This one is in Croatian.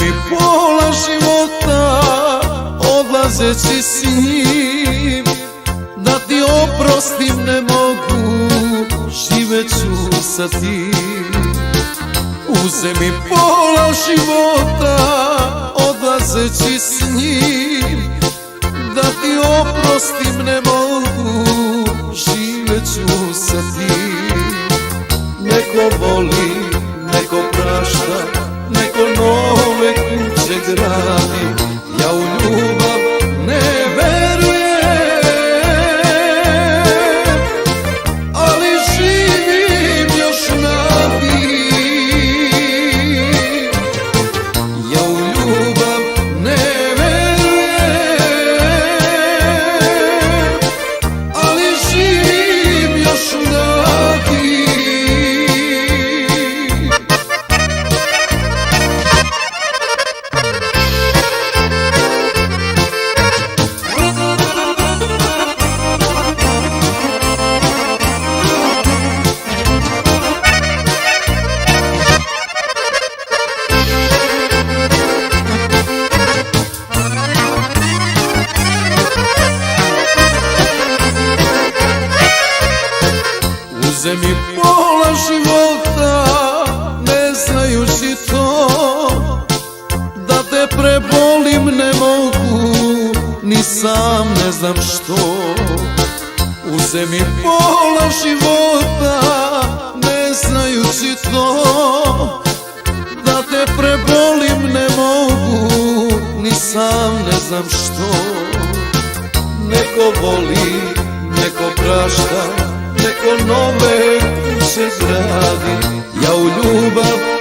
mi pola života odlazeći s njim, da ti oprostim ne mogu, živeću sa tim. Uze mi pola života odlazeći s njim, da ti oprostim ne mogu, živeću sa tim. Neko voli, neko prašta, neko nove kuće gradi, ja u ljubav ne verujem, ali živim još navijek. Ja u ljubav ne verujem, ali živim još navijek. Uze mi pola života, ne znajući to, da te prebolim ne mogu, ni sam ne znam što. Uze mi pola života, ne znajući to, da te prebolim ne mogu, ni sam ne znam što. Neko voli, neko prašta, neko nove kuće gradi, ja u ljubav